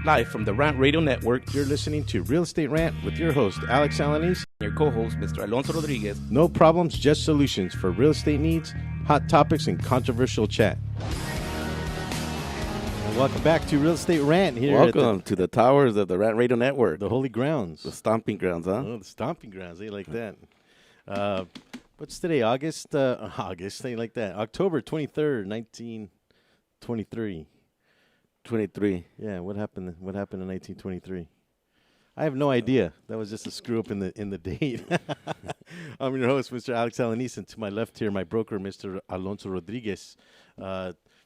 Live from the Rant Radio Network, You're listening to Real Estate Rant with your host, Alex Alanis. your co-host, Mr. Alonso Rodriguez. No problems, just solutions for real estate needs, hot topics, and controversial chat. And welcome back to Real Estate Rant here Welcome to the towers of the Rant Radio Network. the Holy Grounds. The stomping grounds, huh? Oh, the stomping grounds. They like that. What's today? August? They like that. October 23rd, 1923. 23. Yeah, what happened in 1923? I have no idea. That was just a screw up in the date. I'm your host, Mr. Alex Alanis, and to my left here, my broker, Mr. Alonso Rodriguez.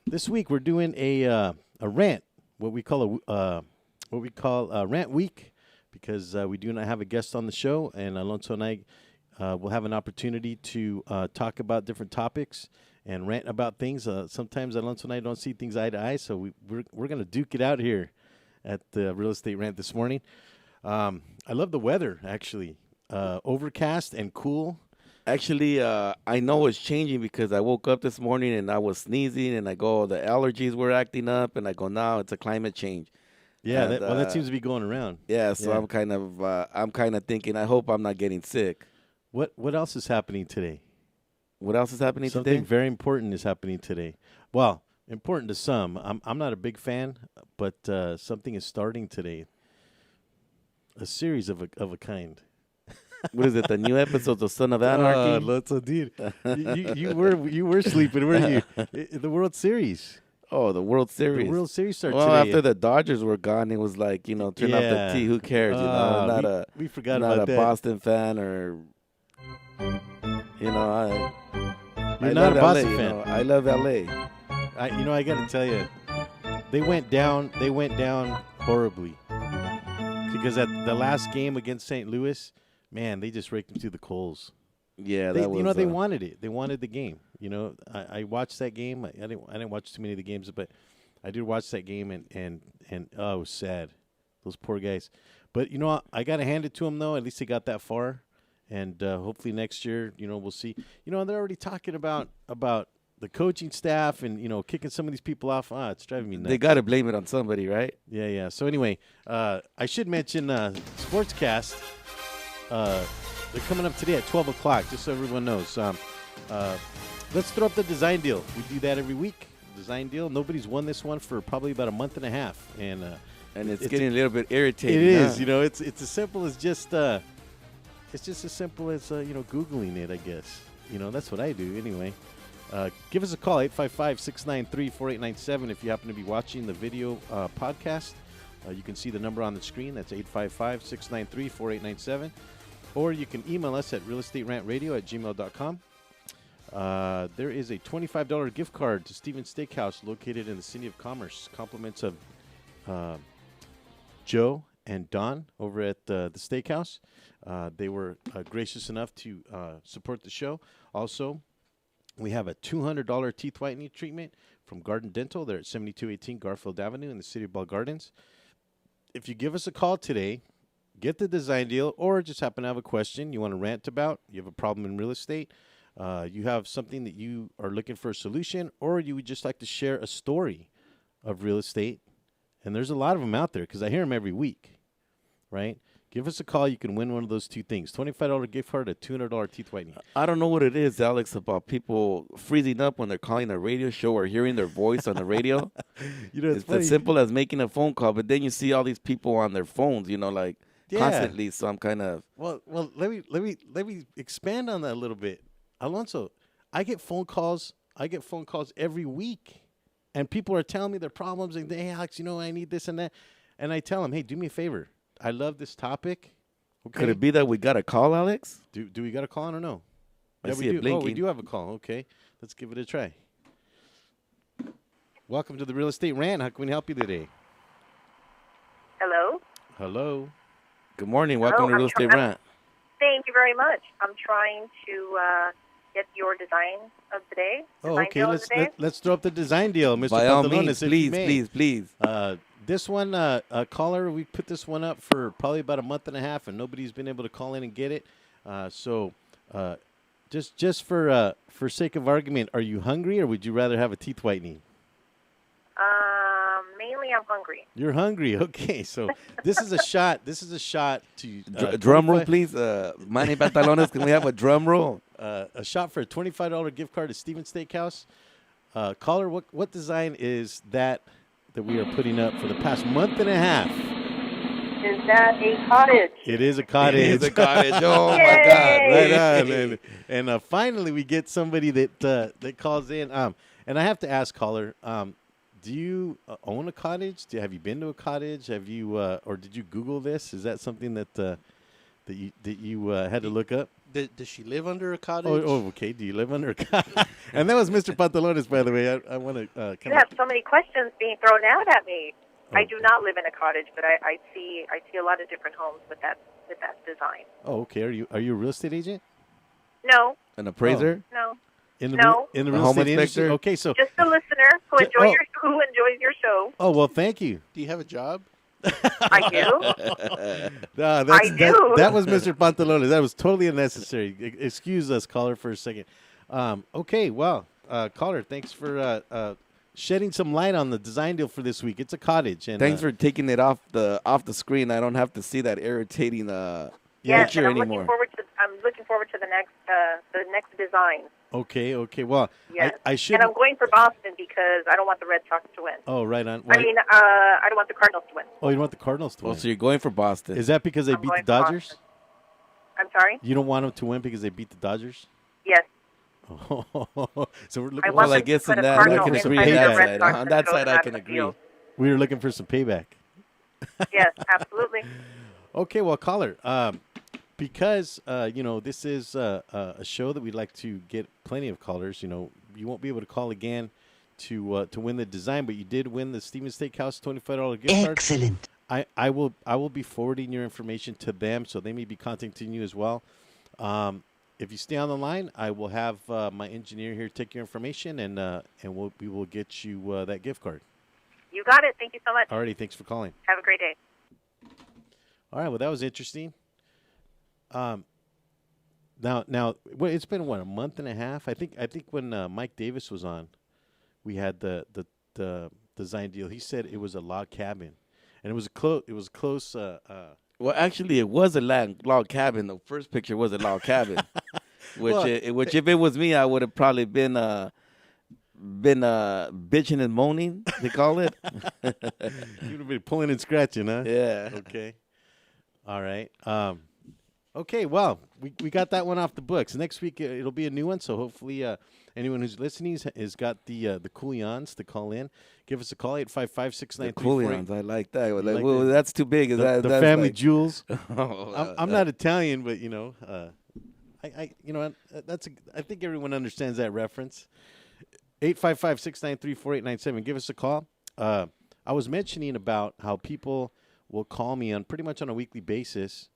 This week we're doing a rant, what we call a rant week, because we do not have a guest on the show, and Alonso and I will have an opportunity to talk about different topics and rant about things. Sometimes Alonso and I don't see things eye to eye, so we're going to duke it out here at the Real Estate Rant this morning. I love the weather, actually. Overcast and cool. Actually, I know it's changing because I woke up this morning and I was sneezing and I go, the allergies were acting up, and I go, now it's a climate change. Yeah, And, that seems to be going around. Yeah, so Yeah. I'm kind of thinking, I hope I'm not getting sick. What else is happening today? What else is happening Something today? very important is happening today. Well, important to some. I'm not a big fan, but something is starting today. A series of a kind. What is it? The new episodes of Son of Anarchy? Lots of dude. you were sleeping, weren't you? The World Series. Oh, the World Series. The World Series starts Well, today. after the Dodgers were gone, it was like, turn off the T. Who cares? We forgot not about a that. Boston fan, or You're I not love a Boston LA, fan. I love LA. I got to tell you, they went down horribly, because at the last game against St. Louis, man, they just raked them to the coals. Yeah, They, that was. they wanted it. They wanted the game. I watched that game. I didn't watch too many of the games, but I did watch that game, and oh, it was sad. Those poor guys. But I got to hand it to them though. At least they got that far, and hopefully next year, we'll see. They're already talking about the coaching staff and kicking some of these people off. It's driving me nuts. They got to blame it on somebody, right? Yeah. So anyway, I should mention Sportscast. They're coming up today at 12 o'clock, just so everyone knows. Let's throw up the design deal. We do that every week. Design deal. Nobody's won this one for probably about a month and a half, and it's getting a little bit irritating. It is. Huh? It's as simple as just it's just as simple as Googling it, I guess. That's what I do anyway. Give us a call, 855-693-4897. If you happen to be watching the video podcast, you can see the number on the screen. That's 855-693-4897. Or you can email us at realestaterantradio@gmail.com. There is a $25 gift card to Stephen's Steakhouse located in the City of Commerce. Compliments of Joe and Don over at the steakhouse. They were gracious enough to support the show. Also, we have a $200 teeth whitening treatment from Garden Dental. They're at 7218 Garfield Avenue in the City of Bell Gardens. If you give us a call today, get the design deal, or just happen to have a question you want to rant about, you have a problem in real estate, you have something that you are looking for a solution, or you would just like to share a story of real estate, and there's a lot of them out there because I hear them every week, right? Give us a call. You can win one of those two things, $25 gift card, a $200 teeth whitening. I don't know what it is, Alex, about people freezing up when they're calling a radio show or hearing their voice on the radio. It's as simple as making a phone call, but then you see all these people on their phones, constantly. So I'm kind of well. Let me expand on that a little bit, Alonso. I get phone calls every week, and people are telling me their problems and hey, Alex, I need this and that, and I tell them, hey, do me a favor. I love this topic. Okay. Could it be that we got a call, Alex? Do we got a call? I don't know. I see we it do. blinking. Oh, we do have a call. Okay, let's give it a try. Welcome to the Real Estate Rant. How can we help you today? Hello. Hello. Good morning. Welcome to Real Estate Rant. Thank you very much. I'm trying to get your design of the day. Oh, Design okay. deal of the day. Let's throw up the design deal, Mr. By all Pantalones, means, if you may. please. This one, caller, we put this one up for probably about a month and a half, and nobody's been able to call in and get it. So just for sake of argument, are you hungry, or would you rather have a teeth whitening? mainly I'm hungry. You're hungry. Okay, so this is a shot. This is a shot to Drum roll, 25 please. Manny Pantalones, can we have a drum roll? a shot for a $25 gift card to Steven's Steakhouse. Caller, what design is that we are putting up for the past month and a half? Is that a cottage? It is a cottage. It is a cottage. Oh, my Yay! God. Right on. And finally, we get somebody that calls in. And I have to ask, caller, do you own a cottage? Have you been to a cottage? Have you, or did you Google this? Is that something that you had to look up? Does she live under a cottage? Oh, okay. Do you live under a cottage? And that was Mr. Pantalones, by the way. I want to. You have so many questions being thrown out at me. I do not live in a cottage, but I see a lot of different homes with that design. Oh, okay. Are you a real estate agent? No, An appraiser? no. In the No. in the A real home estate industry? inspector? Okay, so Just a listener who enjoys your show. oh well, thank you. Do you have a job? I do. That's, I do. That was Mr. Pantalones. That was totally unnecessary. Excuse us, caller, for a second. Okay, well, caller, thanks for shedding some light on the design deal for this week. It's a cottage, and Thanks for taking it off the screen. I don't have to see that irritating Yes, picture and anymore. I'm looking forward to the next design. Okay. Well, Yes. I should. And I'm going for Boston because I don't want the Red Sox to win. Oh, right on. I mean, I don't want the Cardinals to win. Oh, you don't want the Cardinals to Oh, win? so you're going for Boston. Is that because they I'm beat the going for Dodgers? Boston. I'm sorry? You don't want them to win because they beat the Dodgers? Yes. So we're looking. I Well, want I them guess to in put a that, I Cardinal can inside agree of on the that Red side. Sox On and that throw side, them I out can of the agree. field. We were looking for some payback. Yes, absolutely. Okay, well, caller, because this is a show that we'd like to get plenty of callers. You won't be able to call again to win the design, but you did win the Steven's Steakhouse $25 gift card. Excellent. I will be forwarding your information to them, so they may be contacting you as well. If you stay on the line, I will have my engineer here take your information, and we will get you that gift card. You got it. Thank you so much. Alrighty, thanks for calling. Have a great day. All right, well, that was interesting. Now, it's been a month and a half. I think when Mike Davis was on, we had the design deal. He said it was a log cabin, and it was close. Well, actually, it was a log cabin. The first picture was a log cabin, which if it was me, I would have probably been bitching and moaning. They call it. You would have been pulling and scratching, huh? Yeah. Okay. All right. Okay. Well, we got that one off the books. Next week it'll be a new one. So hopefully, anyone who's listening has got the coolions to call in. Give us a call 855-693-48. Coolions, I like that. like Well, the- that's too big. The That's family like, jewels. Oh, I'm not Italian, but I think everyone understands that reference. 855-693-4897. Give us a call. I was mentioning about how people will call me on pretty much on a weekly basis.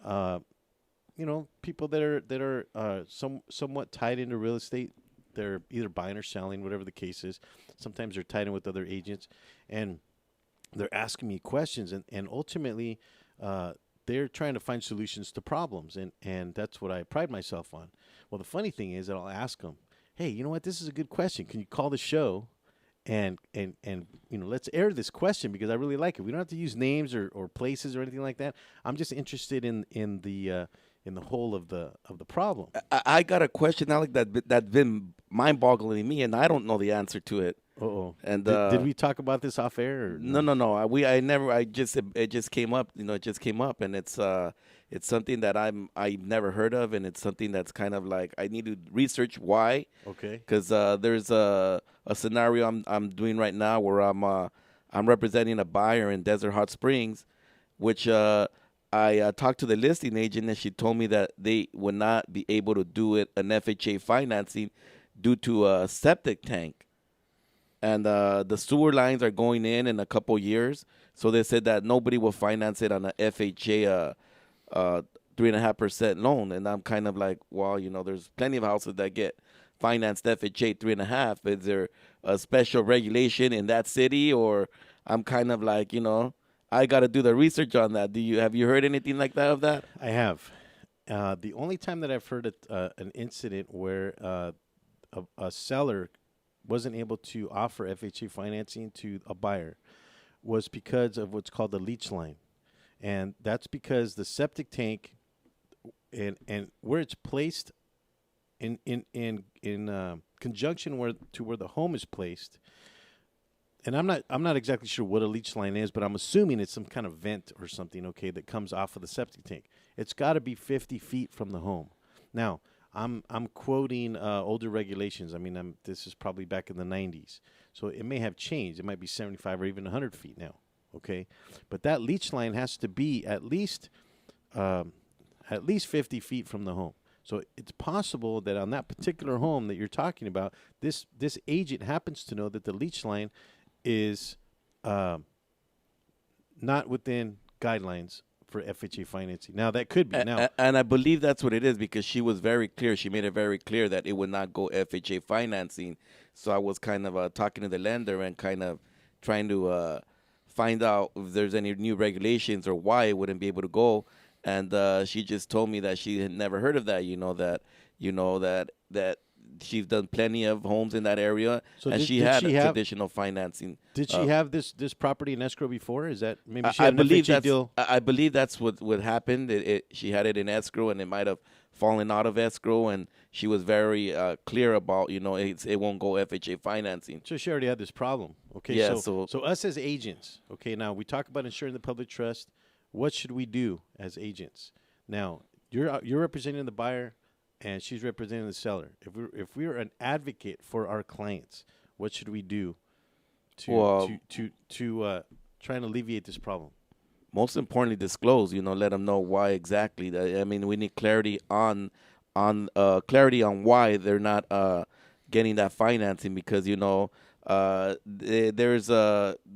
People that are somewhat tied into real estate. They're either buying or selling, whatever the case is. Sometimes they're tied in with other agents, and they're asking me questions, and ultimately they're trying to find solutions to problems, and that's what I pride myself on. Well, the funny thing is that I'll ask them, hey, you know what? This is a good question. Can you call the show and let's air this question because I really like it. We don't have to use names or places or anything like that. I'm just interested in the whole of the problem. I got a question, Alec, that's been mind-boggling me, and I don't know the answer to it. Uh-oh. And did we talk about this off air? Or No. It just came up. It just came up, and it's something that I've never heard of, and it's something that's kind of like I need to research why. Okay. Because there's a scenario I'm doing right now where I'm representing a buyer in Desert Hot Springs, which I talked to the listing agent, and she told me that they would not be able to do it an FHA financing due to a septic tank. And the sewer lines are going in a couple years. So they said that nobody will finance it on a FHA 3.5% loan. And I'm kind of like, well, there's plenty of houses that get financed FHA 3.5. Is there a special regulation in that city? Or I'm kind of like, I got to do the research on that. Have you heard anything like that of that? I have. The only time that I've heard an incident where a seller wasn't able to offer FHA financing to a buyer was because of what's called the leach line. And that's because the septic tank and where it's placed in conjunction where the home is placed. And I'm not exactly sure what a leach line is, but I'm assuming it's some kind of vent or something, okay, that comes off of the septic tank. It's got to be 50 feet from the home. Now, I'm quoting older regulations. I mean, this is probably back in the 90s, so it may have changed. It might be 75 or even 100 feet now, okay? But that leach line has to be at least 50 feet from the home. So it's possible that on that particular home that you're talking about, this agent happens to know that the leach line is not within guidelines for FHA financing. Now, that could be. And I believe that's what it is, because she was very clear. She made it very clear that it would not go FHA financing. So I was kind of talking to the lender and kind of trying to find out if there's any new regulations or why it wouldn't be able to go. And she just told me that she had never heard of that. That she's done plenty of homes in that area, so and she had traditional financing. Did she have this property in escrow before? Is that maybe she I had an believe FHA deal? I believe that's what happened. She had it in escrow, and it might have fallen out of escrow, and she was very clear about it won't go FHA financing. So she already had this problem. Okay, yeah, so us as agents, okay, now we talk about ensuring the public trust. What should we do as agents? Now, you're representing the buyer, and she's representing the seller. If we're an advocate for our clients, what should we do to try and alleviate this problem? Most importantly, disclose. Let them know why exactly. I mean, we need clarity on why they're not getting that financing, because there's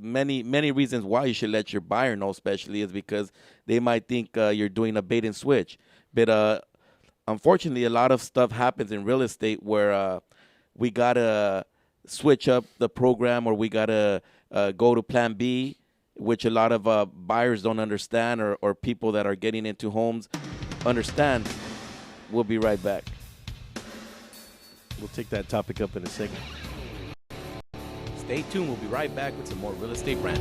many reasons why you should let your buyer know, especially is because they might think you're doing a bait and switch. But unfortunately, a lot of stuff happens in real estate where we got to switch up the program, or we got to go to plan B, which a lot of buyers don't understand, or people that are getting into homes understand. We'll be right back. We'll take that topic up in a second. Stay tuned. We'll be right back with some more Real Estate Rant.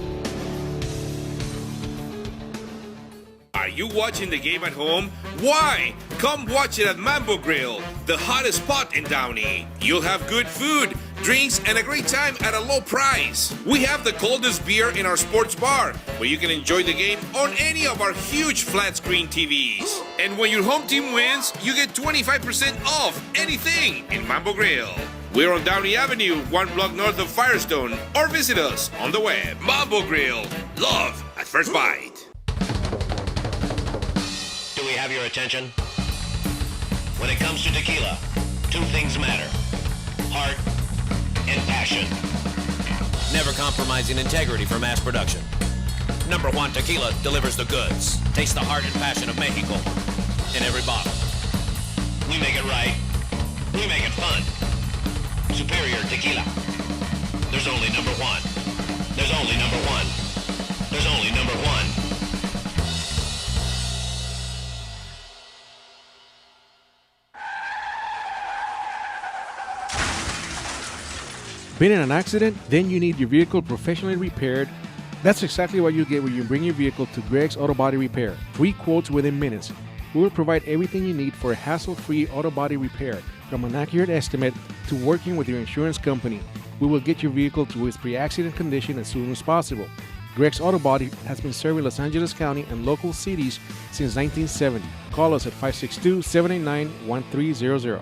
Are you watching the game at home? Why? Come watch it at Mambo Grill, the hottest spot in Downey. You'll have good food, drinks, and a great time at a low price. We have the coldest beer in our sports bar, where you can enjoy the game on any of our huge flat screen TVs. And when your home team wins, you get 25% off anything in Mambo Grill. We're on Downey Avenue, 1 block north of Firestone, or visit us on the web. Mambo Grill, love at first bite. Do we have your attention? When it comes to tequila, 2 things matter: heart and passion. Never compromising integrity for mass production. Number 1 Tequila delivers the goods. Taste the heart and passion of Mexico in every bottle. We make it right. We make it fun. Superior Tequila. There's only number 1. There's only number 1. There's only number 1. Been in an accident? Then you need your vehicle professionally repaired. That's exactly what you get when you bring your vehicle to Greg's Auto Body Repair. Free quotes within minutes. We will provide everything you need for a hassle-free auto body repair, from an accurate estimate to working with your insurance company. We will get your vehicle to its pre-accident condition as soon as possible. Greg's Auto Body has been serving Los Angeles County and local cities since 1970. Call us at 562-789-1300.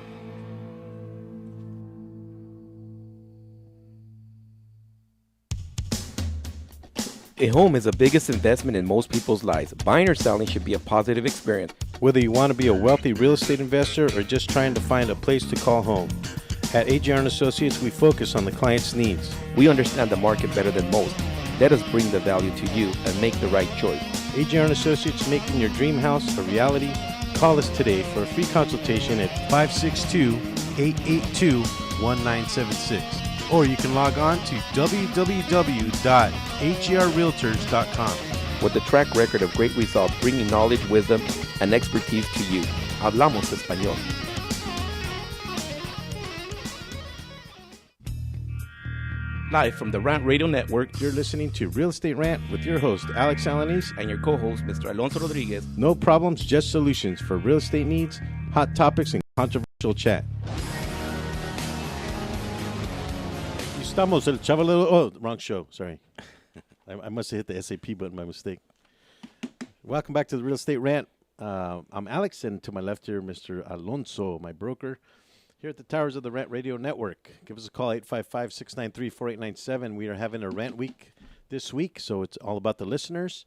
A home is the biggest investment in most people's lives. Buying or selling should be a positive experience. Whether you want to be a wealthy real estate investor or just trying to find a place to call home, at AJR & Associates, we focus on the client's needs. We understand the market better than most. Let us bring the value to you and make the right choice. AJR & Associates, making your dream house a reality. Call us today for a free consultation at 562-882-1976. Or you can log on to www.agrrealtors.com. With a track record of great results, bringing knowledge, wisdom, and expertise to you. Hablamos español. Live from the Rant Radio Network, You're listening to Real Estate Rant with your host, Alex Alanis. and your co-host, Mr. Alonso Rodriguez. No problems, just solutions for real estate needs, hot topics, and controversial chat. Estamos el chavalero. Oh, wrong show. Sorry. I must have hit the SAP button by mistake. Welcome back to the Real Estate Rant. I'm Alex, and to my left here, Mr. Alonso, my broker, here at the towers of the Rant Radio Network. Give us a call, 855-693-4897. We are having a Rant Week this week, so it's all about the listeners.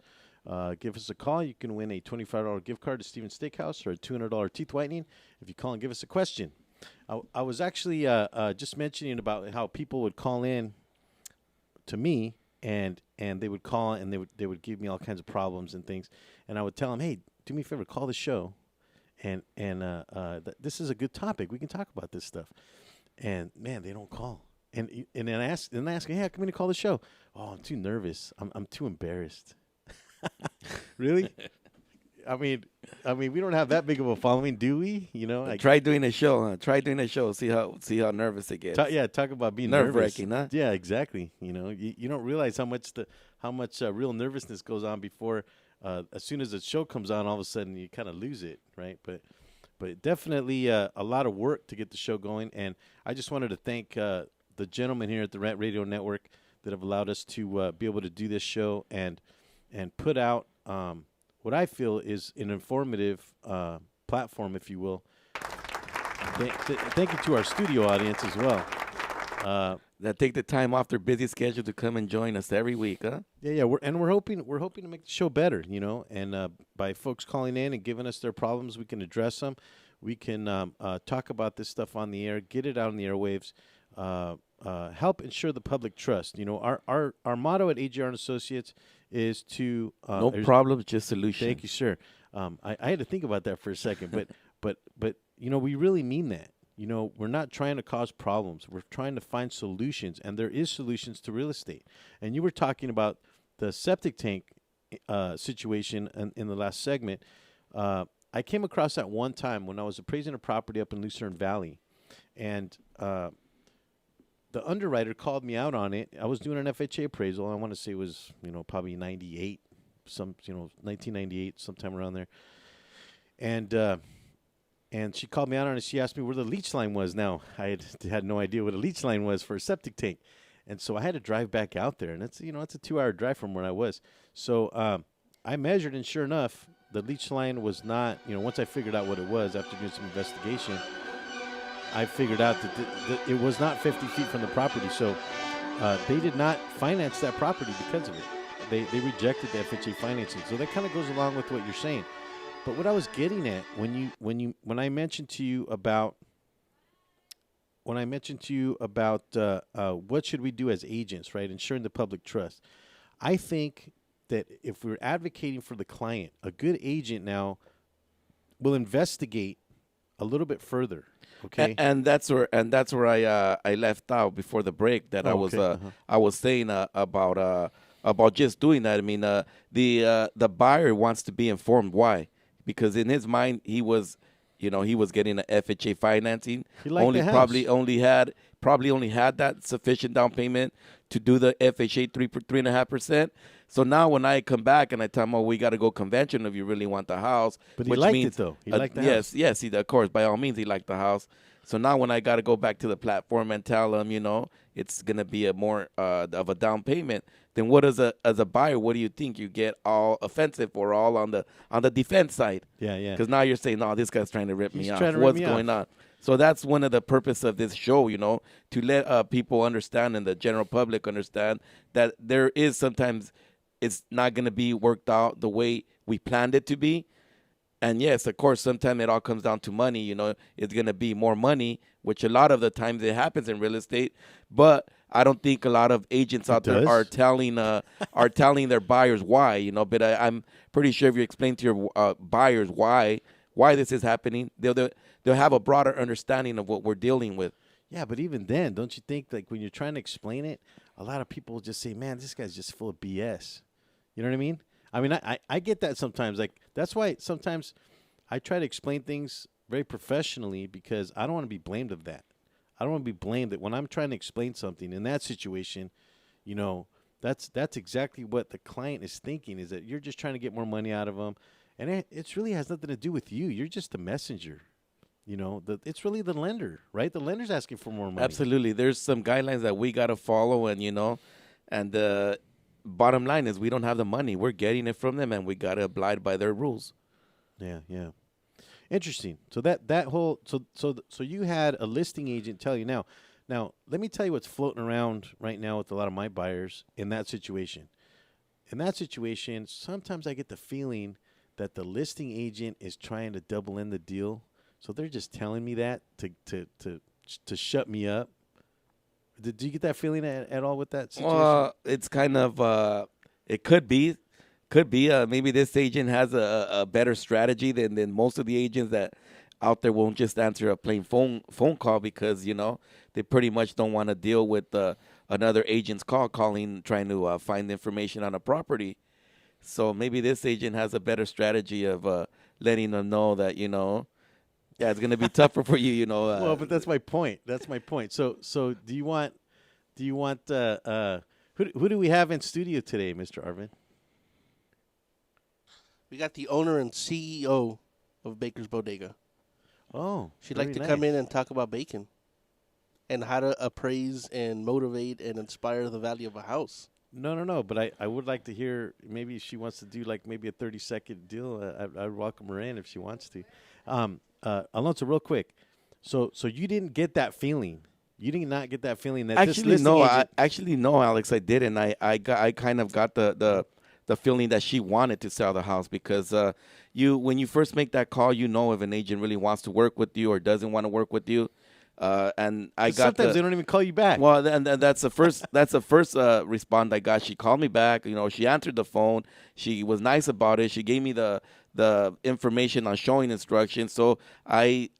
Give us a call. You can win a $25 gift card to Steven's Steakhouse or a $200 teeth whitening if you call and give us a question. I was actually just mentioning about how people would call in to me, and they would call and they would give me all kinds of problems and things, and I would tell them, hey, do me a favor, call the show, and this is a good topic. We can talk about this stuff. And man, they don't call. And then I ask, hey, how come you call the show? Oh, I'm too nervous. I'm too embarrassed. Really? I mean, we don't have that big of a following, do we? You know, Try doing a show, huh? Try doing a show. See how nervous it gets. Talk about being nervous. Nerve-wracking, huh? Yeah, exactly. You know, you don't realize how much real nervousness goes on before. As soon as the show comes on, all of a sudden you kind of lose it, right? But definitely a lot of work to get the show going. And I just wanted to thank the gentlemen here at the Rant Radio Network that have allowed us to be able to do this show and put out what I feel is an informative platform, if you will. Thank you to our studio audience as well. That take the time off their busy schedule to come and join us every week, huh? Yeah. We're hoping to make the show better, you know. And by folks calling in and giving us their problems, we can address them. We can talk about this stuff on the air, get it out on the airwaves, help ensure the public trust. You know, our motto at AGR and Associates is to No problems, just solutions. Thank you, sir. I had to think about that for a second, but you know, we really mean that. You know, we're not trying to cause problems. We're trying to find solutions, and there is solutions to real estate. And you were talking about the septic tank situation in the last segment. I came across that one time when I was appraising a property up in Lucerne Valley, and the underwriter called me out on it. I was doing an FHA appraisal. I want to say it was, you know, probably 1998, sometime around there. And she called me out on it. She asked me where the leach line was. Now, I had no idea what a leach line was for a septic tank. And so I had to drive back out there. And it's a 2-hour drive from where I was. So I measured, and sure enough, the leach line was not, once I figured out what it was after doing some investigation, I figured out that it was not 50 feet from the property. So they did not finance that property because of it. They rejected the FHA financing. So that kind of goes along with what you're saying. But what I was getting at when I mentioned to you about what should we do as agents, right? Ensuring the public trust. I think that if we're advocating for the client, a good agent now will investigate a little bit further. Okay, and that's where I left out before the break that I was saying about just doing that. I mean, the buyer wants to be informed. Why? Because in his mind, he was getting an FHA financing. He liked the house. Probably only had that sufficient down payment to do the FHA 3.5%. So now when I come back and I tell him, we got to go conventional if you really want the house. But he liked it though. He liked the house. Yes, of course, by all means, he liked the house. So now when I got to go back to the platform and tell him, it's gonna be a more of a down payment, then what as a buyer, what do you think? You get all offensive or all on the defense side? Yeah. Because now you're saying, no, this guy's trying to rip me off. What's going on? So that's one of the purpose of this show, to let people understand and the general public understand that there is sometimes it's not going to be worked out the way we planned it to be. And yes, of course, sometimes it all comes down to money. It's going to be more money, which a lot of the times it happens in real estate. But I don't think a lot of agents out there are telling their buyers why. But I'm pretty sure if you explain to your buyers why this is happening, they'll have a broader understanding of what we're dealing with. Yeah, but even then, don't you think like when you're trying to explain it, a lot of people will just say, "Man, this guy's just full of BS." You know what I mean? I mean, I get that sometimes. Like that's why sometimes I try to explain things very professionally because I don't want to be blamed of that. I don't want to be blamed that when I'm trying to explain something in that situation, you know, that's exactly what the client is thinking, is that you're just trying to get more money out of them. And it really has nothing to do with you. You're just the messenger. You know, it's really the lender, right? The lender's asking for more money. Absolutely. There's some guidelines that we got to follow, and, and the bottom line is we don't have the money. We're getting it from them, and we got to abide by their rules. Yeah, yeah. Interesting. So that whole so you had a listing agent tell you now. Now, let me tell you what's floating around right now with a lot of my buyers in that situation. In that situation, sometimes I get the feeling that the listing agent is trying to double in the deal. So they're just telling me that to shut me up. Did you get that feeling at all with that situation? It's kind of it could be. Maybe this agent has a better strategy than most of the agents that out there won't just answer a plain phone call because, they pretty much don't want to deal with another agent's calling, trying to find information on a property. So maybe this agent has a better strategy of letting them know that, it's going to be tougher for you, Well, but that's my point. So do you want who do we have in studio today, Mr. Arvin? We got the owner and CEO of Baker's Bodega. Oh, She'd like to come in and talk about bacon and how to appraise and motivate and inspire the value of a house. No. But I would like to hear, maybe if she wants to do like maybe a 30-second deal. I'd welcome her in if she wants to. Alonso, real quick. So you didn't get that feeling. You did not get that feeling that Actually, no, Alex, I didn't. I kind of got the feeling that she wanted to sell the house because when you first make that call, if an agent really wants to work with you or doesn't want to work with you. And I got sometimes they don't even call you back. Well, and that's the first response I got. She called me back. She answered the phone. She was nice about it. She gave me the information on showing instructions. So I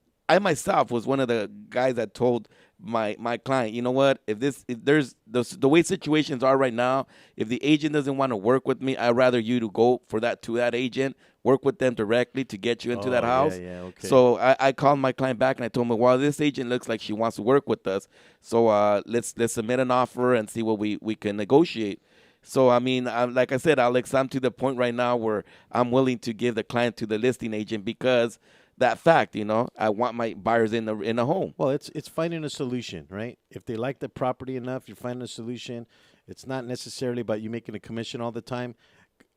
myself was one of the guys that told my client, you know what? If there's the way situations are right now, if the agent doesn't want to work with me, I'd rather you to go to that agent, work with them directly to get you into that house. Yeah, okay. So I called my client back and I told him, well, this agent looks like she wants to work with us. So let's submit an offer and see what we can negotiate. So, I mean, like I said, Alex, I'm to the point right now where I'm willing to give the client to the listing agent because that fact, I want my buyers in a home. Well, it's finding a solution, right? If they like the property enough, you're finding a solution. It's not necessarily about you making a commission all the time.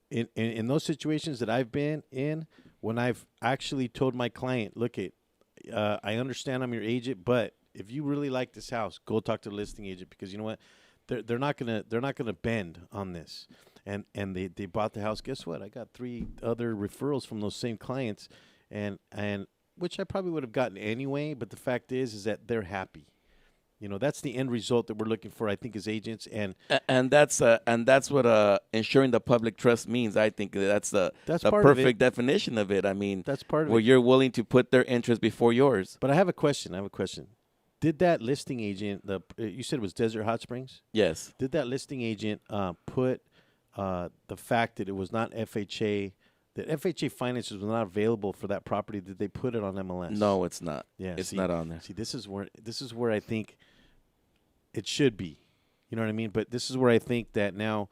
In those situations that I've been in, when I've actually told my client, look, I understand I'm your agent, but if you really like this house, go talk to the listing agent because you know what, they're not gonna bend on this. And they bought the house. Guess what? I got 3 other referrals from those same clients. And which I probably would have gotten anyway, but the fact is that they're happy. That's the end result that we're looking for, I think, as agents. And that's what ensuring the public trust means. I think that's the perfect definition of it. I mean, that's part of where it. You're willing to put their interest before yours. But I have a question. Did that listing agent, you said it was Desert Hot Springs? Yes. Did that listing agent put the fact that it was not FHA, that FHA finances was not available for that property, did they put it on MLS? No, it's not. Yeah, it's not on there. See, this is where I think it should be. You know what I mean? But this is where I think that now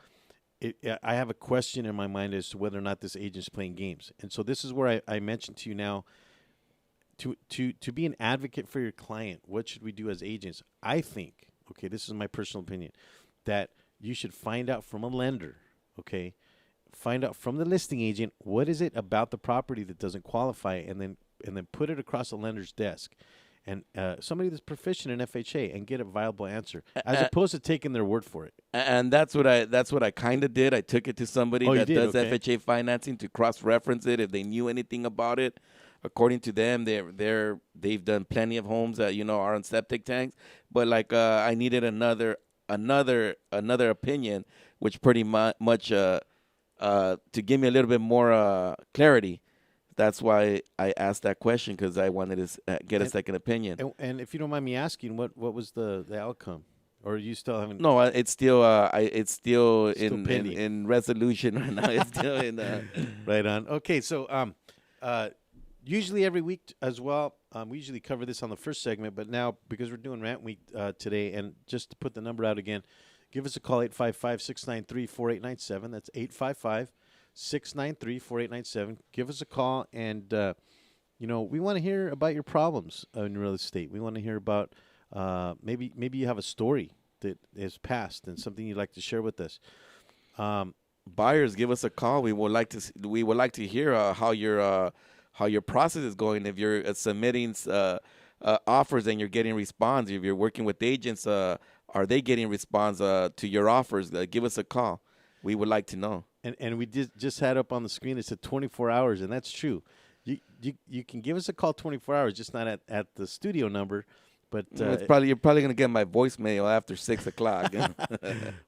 I have a question in my mind as to whether or not this agent's playing games. And so this is where I mentioned to you now, to be an advocate for your client, what should we do as agents? I think, okay, this is my personal opinion, that you should find out from a lender, okay, find out from the listing agent what is it about the property that doesn't qualify, and then put it across a lender's desk, and somebody that's proficient in FHA, and get a viable answer, as opposed to taking their word for it. And that's what I kind of did. I took it to somebody that does FHA financing to cross-reference it if they knew anything about it. According to them, they've done plenty of homes that are on septic tanks, but like I needed another opinion, which pretty much. To give me a little bit more clarity. That's why I asked that question, because I wanted to get a second opinion. And if you don't mind me asking, what was the outcome? Or you still haven't? No, it's still pending. in resolution right now. It's still in. Right on. Okay, so usually every week as well. We usually cover this on the first segment, but now because we're doing Rant Week today, and just to put the number out again, give us a call, 855-693-4897. That's 855-693-4897. Give us a call, and we want to hear about your problems in real estate. We want to hear about maybe you have a story that is past and something you'd like to share with us. Buyers, give us a call. We would like to hear how your process is going. If you're submitting offers and you're getting response, if you're working with agents, are they getting response to your offers? Give us a call. We would like to know. And we just had up on the screen, it said 24 hours, and that's true. You can give us a call 24 hours, just not at the studio number. But you're probably gonna get my voicemail after 6 o'clock.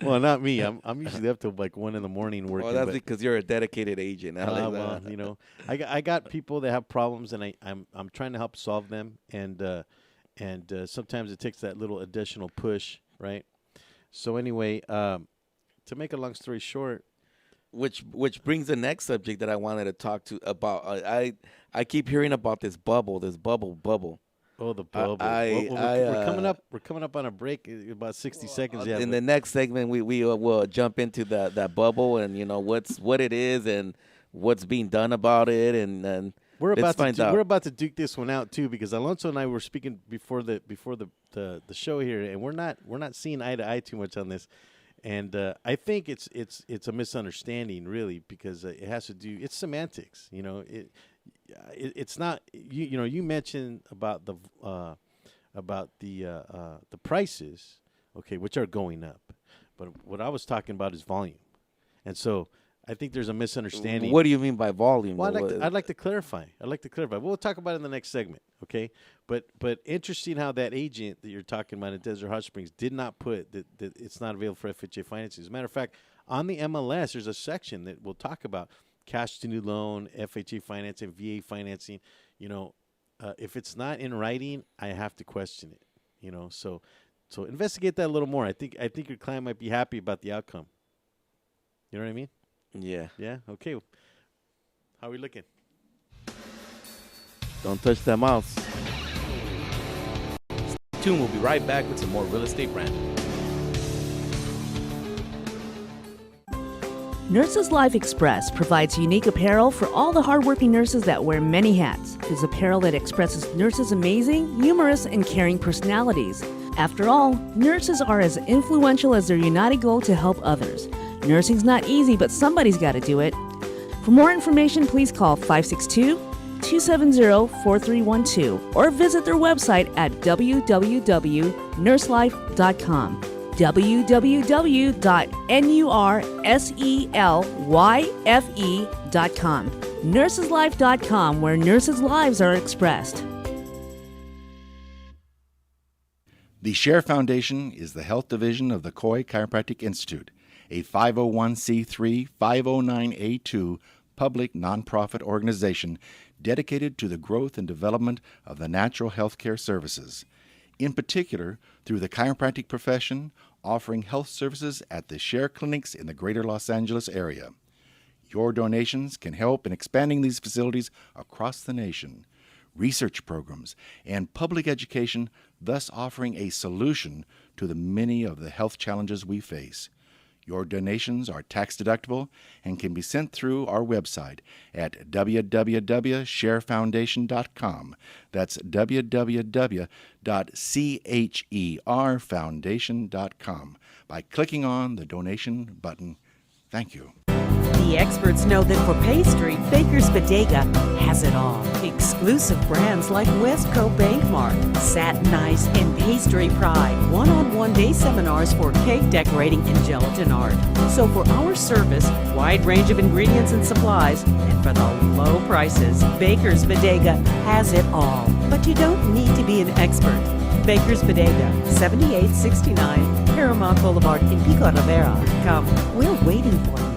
Well, not me. I'm usually up till like 1 a.m. working. Well, that's because you're a dedicated agent. Well, I got people that have problems, and I'm trying to help solve them, and sometimes it takes that little additional push, right? So anyway, to make a long story short, which brings the next subject that I wanted to talk to about. I keep hearing about this bubble. Oh, the bubble. We're coming up on a break in about 60 seconds. In the next segment, we will jump into that bubble and what it is and what's being done about it, and we're about to duke this one out too, because Alonso and I were speaking before the show here, and we're not seeing eye to eye too much on this, and I think it's a misunderstanding really, because it has to do, it's semantics, It's not you mentioned about the prices, okay, which are going up, but what I was talking about is volume, and so I think there's a misunderstanding. What do you mean by volume? Well, I'd like to clarify. We'll talk about it in the next segment, okay? But interesting how that agent that you're talking about in Desert Hot Springs did not put that it's not available for FHA financing. As a matter of fact, on the MLS, there's a section that will talk about cash to new loan, FHA financing, VA financing. If it's not in writing, I have to question it. So investigate that a little more. I think your client might be happy about the outcome. You know what I mean? Yeah. Yeah. Okay. How are we looking? Don't touch that mouse. Stay tuned. We'll be right back with some more Real Estate Rant. Nurses Life Express provides unique apparel for all the hardworking nurses that wear many hats. It's apparel that expresses nurses' amazing, humorous, and caring personalities. After all, nurses are as influential as their united goal to help others. Nursing's not easy, but somebody's got to do it. For more information, please call 562-270-4312 or visit their website at www.nurselife.com. www.nurselyfe.com. Nurseslife.com, where nurses' lives are expressed. The Share Foundation is the health division of the Coy Chiropractic Institute, a 501c3 509A2 public nonprofit organization dedicated to the growth and development of the natural health care services, in particular through the chiropractic profession, offering health services at the Share clinics in the greater Los Angeles area. Your donations can help in expanding these facilities across the nation, research programs, and public education, thus offering a solution to the many of the health challenges we face. Your donations are tax-deductible and can be sent through our website at www.sharefoundation.com. That's www.cherfoundation.com by clicking on the donation button. Thank you. The experts know that for pastry, Baker's Bodega has it all. Exclusive brands like Westco Bank Mart, Satin Ice, and Pastry Pride. One-on-one day seminars for cake decorating and gelatin art. So for our service, wide range of ingredients and supplies, and for the low prices, Baker's Bodega has it all. But you don't need to be an expert. Baker's Bodega, 7869 Paramount Boulevard in Pico Rivera. Come, we're waiting for you.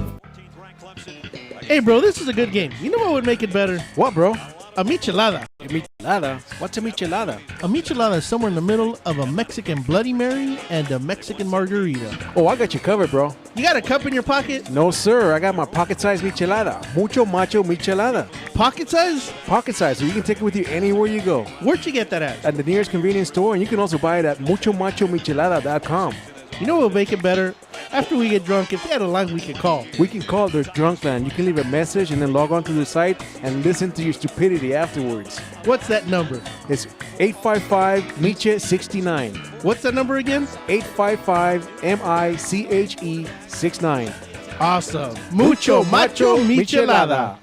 Hey, bro, this is a good game. You know what would make it better? What, bro? A michelada. Michelada? What's a michelada? A michelada is somewhere in the middle of a Mexican Bloody Mary and a Mexican margarita. Oh, I got you covered, bro. You got a cup in your pocket? No, sir. I got my pocket-sized michelada. Mucho macho michelada. Pocket size? Pocket size, so you can take it with you anywhere you go. Where'd you get that at? At the nearest convenience store, and you can also buy it at muchomachomichelada.com. You know what will make it better? After we get drunk, if they had a line we could call. We can call their drunk line. You can leave a message and then log on to the site and listen to your stupidity afterwards. What's that number? It's 855-MICHE-69. What's that number again? 855-MICHE-69. Awesome. Mucho macho michelada.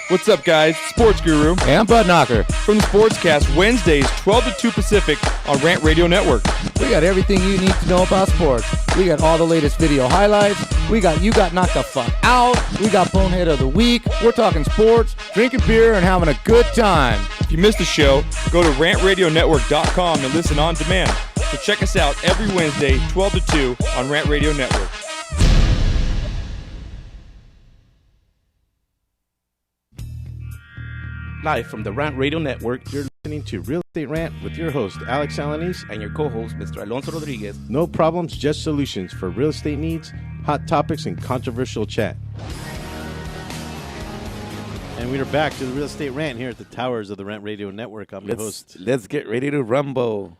What's up, guys? Sports Guru and Bud Knocker from the Sportscast, Wednesdays, 12 to 2 Pacific on Rant Radio Network. We got everything you need to know about sports. We got all the latest video highlights. We got You Got Knocked the Fuck Out. We got Bonehead of the Week. We're talking sports, drinking beer, and having a good time. If you missed the show, go to rantradionetwork.com and listen on demand. So check us out every Wednesday, 12 to 2 on Rant Radio Network. Live from the Rant Radio Network, You're listening to Real Estate Rant with your host, Alex Alanis, and your co-host, Mr. Alonso Rodriguez. No problems, just solutions for real estate needs, hot topics, and controversial chat. And we are back to the Real Estate Rant here at the towers of the Rant Radio Network. I'm your host. Let's get ready to rumble.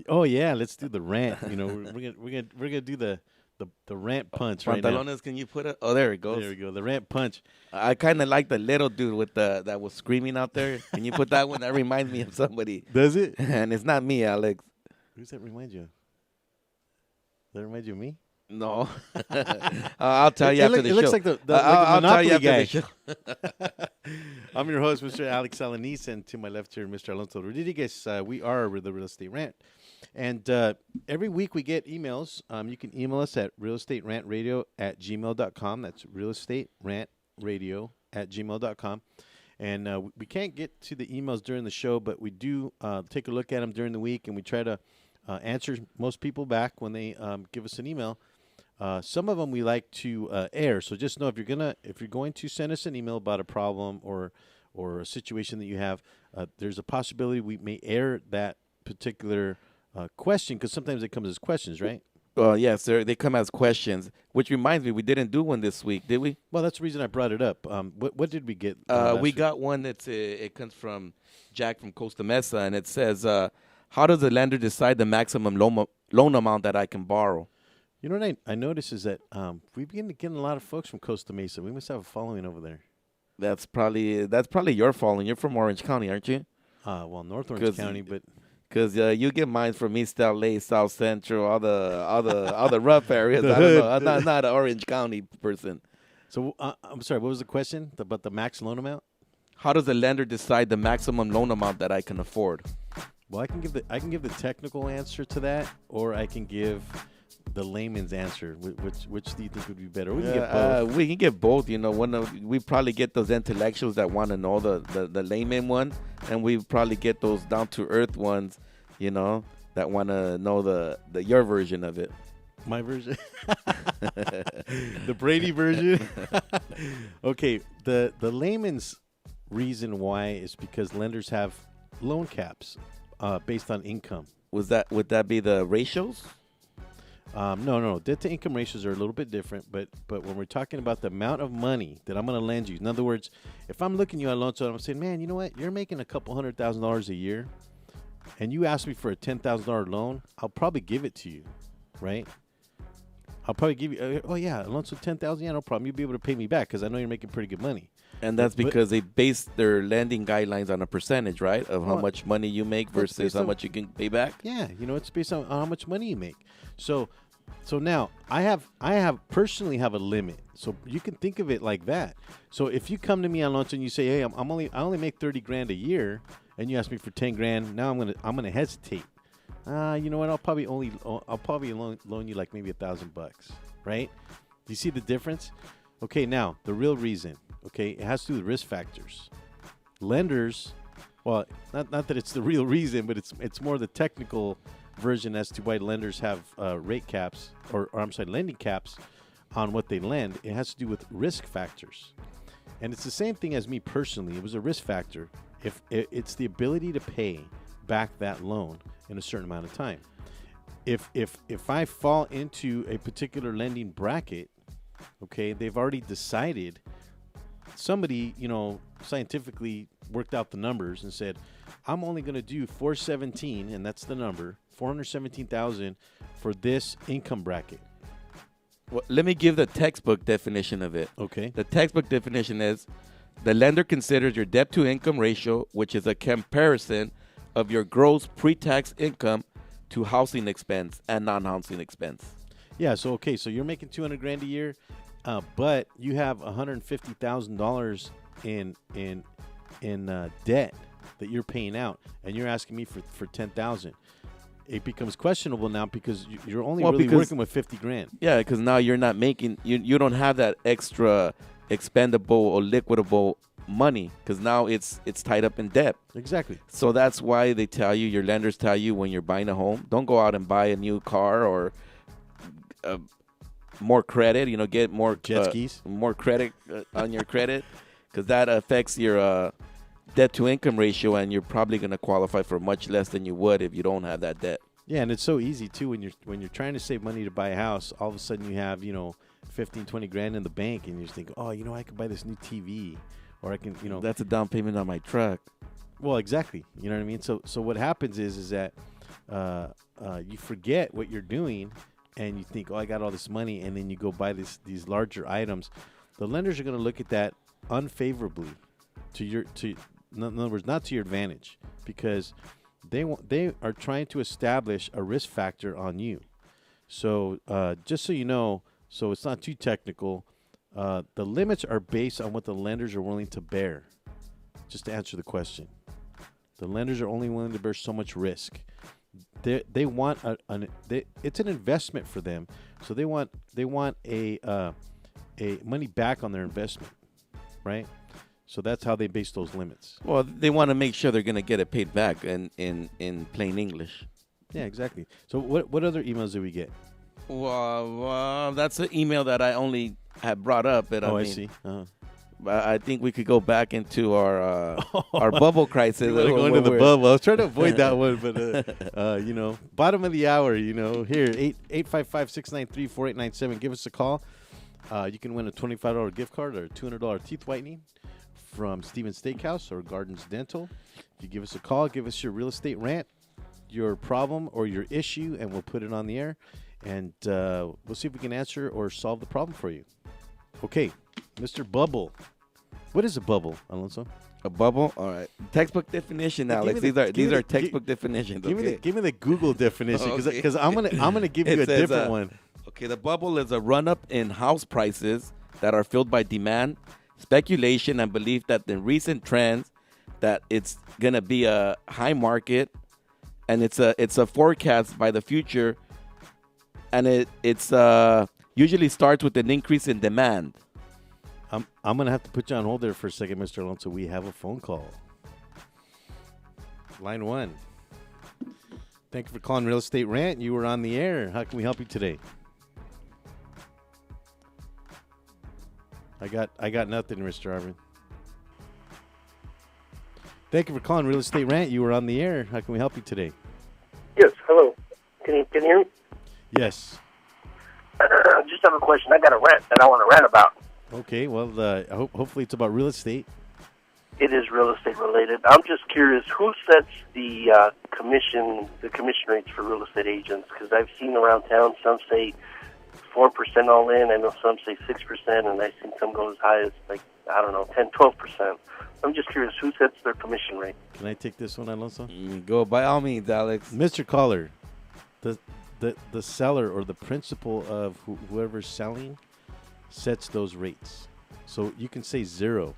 Oh yeah, let's do the rant. You know, we're gonna do the rant punch right now. Pantalones, can you put it? Oh, there it goes. There we go. The rant punch. I kind of like the little dude with that was screaming out there. Can you put that one? That reminds me of somebody. Does it? And it's not me, Alex. Who's that remind you of? Does that remind you of me? No. I'll tell you after the show. It looks like the I'll tell you Monopoly after guy. the show. I'm your host, Mr. Alex Alanis, and to my left here, Mr. Alonso Rodriguez. We are the Real Estate Rant. And every week we get emails. You can email us at realestaterantradio@gmail.com. That's realestaterantradio@gmail.com. And we can't get to the emails during the show, but we do take a look at them during the week, and we try to answer most people back when they give us an email. Some of them we like to air. So just know if you're going to send us an email about a problem or a situation that you have, there's a possibility we may air that particular question, because sometimes it comes as questions, right? Yes, sir. They come as questions, which reminds me, we didn't do one this week, did we? Well, that's the reason I brought it up. What did we get? We got one that's it comes from Jack from Costa Mesa, and it says, how does the lender decide the maximum loan amount that I can borrow? You know what I noticed is that we've been getting a lot of folks from Costa Mesa. We must have a following over there. That's probably your following. You're from Orange County, aren't you? Well, North Orange County, but. Because you get mine from East LA, South Central, all the rough areas. I don't know. I'm not an Orange County person. So I'm sorry. What was the question about the max loan amount? How does the lender decide the maximum loan amount that I can afford? Well, I can give the technical answer to that, or I can give the layman's answer. Which do you think would be better? We can get both. We can get both. You know, we probably get those intellectuals that want to know the layman one, and we probably get those down to earth ones, you know, that want to know the your version of it. My version, the Brady version. Okay, the layman's reason why is because lenders have loan caps based on income. Would that be the ratios? No. Debt to income ratios are a little bit different, but when we're talking about the amount of money that I'm going to lend you, in other words, if I'm looking you at Alonso and I'm saying, man, you know what, you're making a couple $100,000 a year, and you ask me for a $10,000 loan, I'll probably give it to you, right? I'll probably give you, oh yeah, Alonso, $10,000, yeah, no problem. You'll be able to pay me back because I know you're making pretty good money. And that's because they base their lending guidelines on a percentage, right, of how much money you make versus how much you can pay back. Yeah, you know, it's based on how much money you make. So now I personally have a limit. So you can think of it like that. So if you come to me, Alonso, and you say, "Hey, I only make $30,000 a year," and you ask me for $10,000, now I'm gonna hesitate. You know what? I'll probably loan you like maybe $1,000, right? Do you see the difference? Okay, now the real reason. Okay, it has to do with risk factors. Lenders, well, not that it's the real reason, but it's more the technical version as to why lenders have rate caps or lending caps on what they lend. It has to do with risk factors. And it's the same thing as me personally. It was a risk factor. If it's the ability to pay back that loan in a certain amount of time. If I fall into a particular lending bracket, okay, they've already decided. Somebody, scientifically worked out the numbers and said, I'm only going to do 417, and that's the number, 417,000 for this income bracket. Well, let me give the textbook definition of it. Okay. The textbook definition is the lender considers your debt to income ratio, which is a comparison of your gross pre-tax income to housing expense and non-housing expense. Yeah. So you're making $200,000 a year, but you have $150,000 in debt that you're paying out, and you're asking me for $10,000. It becomes questionable now because you're only working with $50,000. Yeah, because now you're not making you don't have that extra expendable or liquidable money because now it's tied up in debt. Exactly. So that's why your lenders tell you when you're buying a home, don't go out and buy a new car or more credit. Get more jet skis, more credit on your credit because that affects your debt to income ratio, and you're probably going to qualify for much less than you would if you don't have that debt. Yeah, and it's so easy too when you're trying to save money to buy a house. All of a sudden you have 15, 20 grand in the bank, and you just think, oh, I could buy this new TV, or I can, that's a down payment on my truck. Well, exactly. You know what I mean? So what happens is that you forget what you're doing, and you think, oh, I got all this money, and then you go buy these larger items. The lenders are going to look at that unfavorably in other words, not to your advantage, because they are trying to establish a risk factor on you. So just so you know, so it's not too technical, the limits are based on what the lenders are willing to bear. Just to answer the question, the lenders are only willing to bear so much risk. They want it's an investment for them, so they want a money back on their investment, right? So that's how they base those limits. Well, they want to make sure they're going to get it paid back in plain English. Yeah, exactly. So what other emails do we get? Well, that's an email that I only had brought up. But I see. Uh-huh. I think we could go back into our bubble crisis. You want to go into the bubble. I was trying to avoid that one, but bottom of the hour. Here 855-693-4897. Give us a call. You can win a $25 gift card or $200 teeth whitening from Stevens Steakhouse or Gardens Dental. If you give us a call, give us your real estate rant, your problem or your issue, and we'll put it on the air. And we'll see if we can answer or solve the problem for you. Okay, Mr. Bubble. What is a bubble, Alonso? A bubble? All right. Textbook definition, Alex. These are textbook definitions. Give me the Google definition because I'm gonna give you a different one. Okay, the bubble is a run-up in house prices that are filled by demand, speculation, and belief that the recent trends that it's gonna be a high market, and it's a forecast by the future, and it's usually starts with an increase in demand. I'm gonna have to put you on hold there for a second, Mr. Alonso. We have a phone call. Line 1. Thank you for calling Real Estate Rant. You were on the air. How can we help you today? I got nothing, Mr. Arvin. Thank you for calling Real Estate Rant. You were on the air. How can we help you today? Yes, hello. Can you hear me? Yes. I just have a question. I got a rant that I want to rant about. Okay, well, hopefully it's about real estate. It is real estate related. I'm just curious, who sets the commission rates for real estate agents? Because I've seen around town, some say 4% all in. I know some say 6%, and I've seen some go as high as 10, 12%. I'm just curious, who sets their commission rate? Can I take this one, Alonso? Go by all means, Alex. Mr. Caller, the seller or the principal of whoever's selling sets those rates. So you can say 0.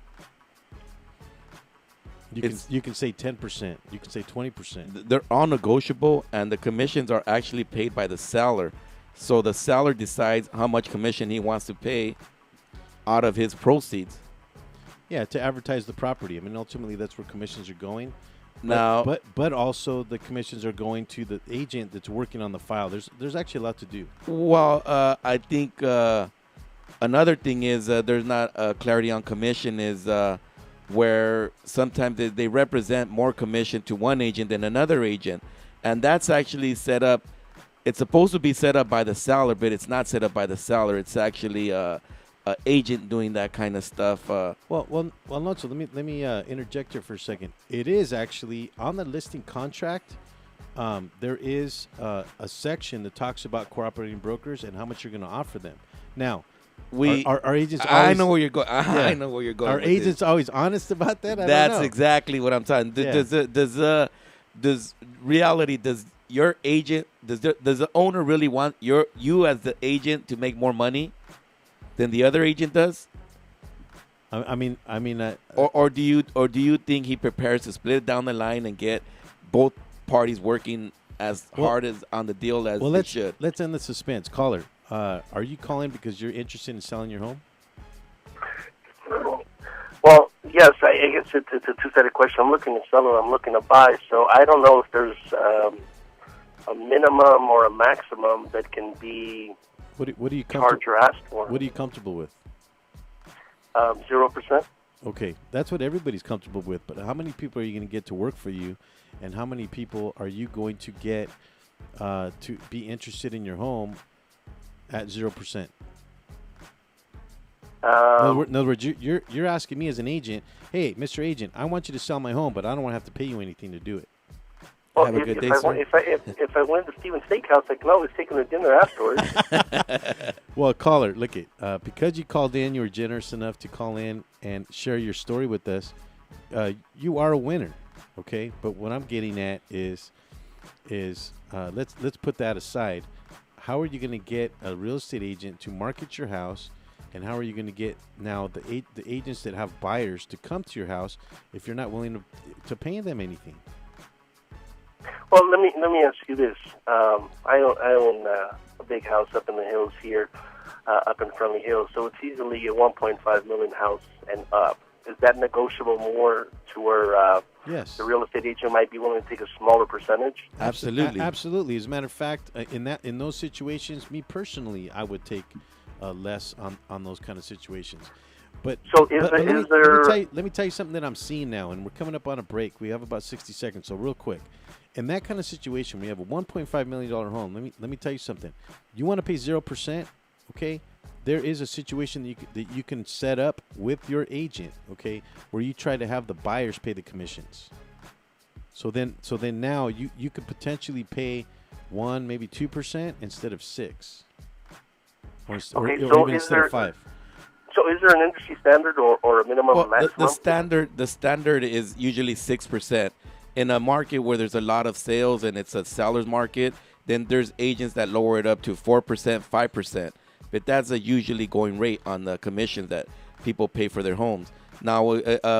You can say 10%. You can say 20%. They're all negotiable, and the commissions are actually paid by the seller. So the seller decides how much commission he wants to pay out of his proceeds. Yeah, to advertise the property. I mean, ultimately, that's where commissions are going. Now, but also the commissions are going to the agent that's working on the file. There's actually a lot to do. Well, I think a another thing is there's not clarity on commission is where sometimes they represent more commission to one agent than another agent. And that's actually set up. It's supposed to be set up by the seller, but it's not set up by the seller. It's actually a agent doing that kind of stuff. No. So let me interject here for a second. It is actually on the listing contract. There is a section that talks about cooperating brokers and how much you're going to offer them. Now, our agents. I know where you're going. I know where you're going. Are agents always honest about that? That's exactly what I'm talking. Does your agent does the owner really want you as the agent to make more money than the other agent does? Or do you think he prepares to split it down the line and get both parties working as hard as on the deal as they should? Let's end the suspense. Caller, are you calling because you're interested in selling your home? Well, yes, I guess it's a two-sided question. I'm looking to sell or I'm looking to buy, so I don't know if there's a minimum or a maximum that can be what are you charged or asked for. What are you comfortable with? 0%. Okay, that's what everybody's comfortable with. But how many people are you going to get to work for you, and how many people are you going to get to be interested in your home at 0%? In other words, you're asking me as an agent, hey, Mr. Agent, I want you to sell my home, but I don't want to have to pay you anything to do it. Well, have a good day, sir. If I went to Steven's Steakhouse, I can always take him to dinner afterwards. Well, caller, look it. Because you called in, you were generous enough to call in and share your story with us. You are a winner, okay? But what I'm getting at is let's put that aside. How are you going to get a real estate agent to market your house? And how are you going to get now the agents that have buyers to come to your house if you're not willing to pay them anything? Well, let me ask you this. I own a big house up in the hills here, up in Friendly Hills, so it's easily a $1.5 million house and up. Is that negotiable more to where yes, the real estate agent might be willing to take a smaller percentage? Absolutely. Absolutely. As a matter of fact, in those situations, me personally, I would take less on those kind of situations. But so let me tell you something that I'm seeing now, and we're coming up on a break. We have about 60 seconds, so real quick. In that kind of situation, we have a $1.5 million home. Let me tell you something. You want to pay 0%, okay? There is a situation that you can set up with your agent, okay, where you try to have the buyers pay the commissions. So then now you could potentially pay 1, maybe 2% instead of 6, or even instead of 5. So is there an industry standard or a minimum or maximum? The standard is usually 6%. In a market where there's a lot of sales and it's a seller's market, then there's agents that lower it up to 4%, 5%. But that's a usually going rate on the commissions that people pay for their homes. Now,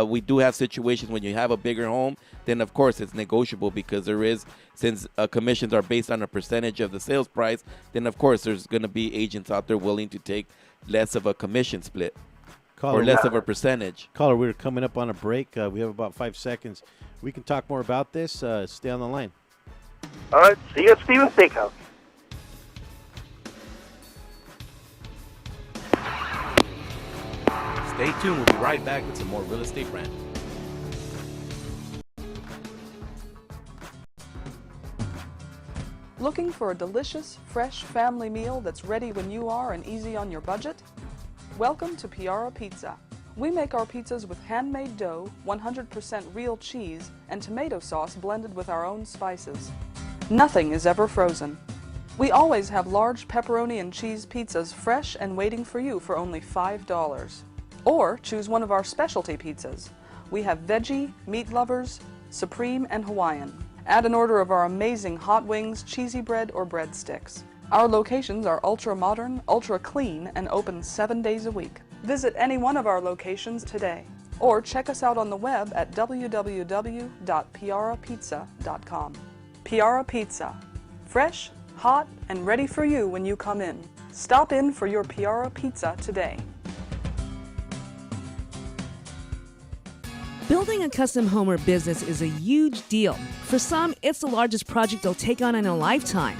we do have situations when you have a bigger home, then of course it's negotiable because since commissions are based on a percentage of the sales price, then of course there's going to be agents out there willing to take less of a commission split or less of a percentage. Caller, we're coming up on a break. We have about 5 seconds. We can talk more about this. Stay on the line. All right. See you at Steven's Steakhouse. Stay tuned. We'll be right back with some more Real Estate Rant. Looking for a delicious, fresh family meal that's ready when you are and easy on your budget? Welcome to Piara Pizza. We make our pizzas with handmade dough, 100% real cheese, and tomato sauce blended with our own spices. Nothing is ever frozen. We always have large pepperoni and cheese pizzas fresh and waiting for you for only $5. Or choose one of our specialty pizzas. We have veggie, meat lovers, supreme, and Hawaiian. Add an order of our amazing hot wings, cheesy bread, or breadsticks. Our locations are ultra-modern, ultra-clean, and open 7 days a week. Visit any one of our locations today, or check us out on the web at www.piarapizza.com. Piara Pizza. Fresh, hot, and ready for you when you come in. Stop in for your Piara Pizza today. Building a custom home or business is a huge deal. For some, it's the largest project they'll take on in a lifetime.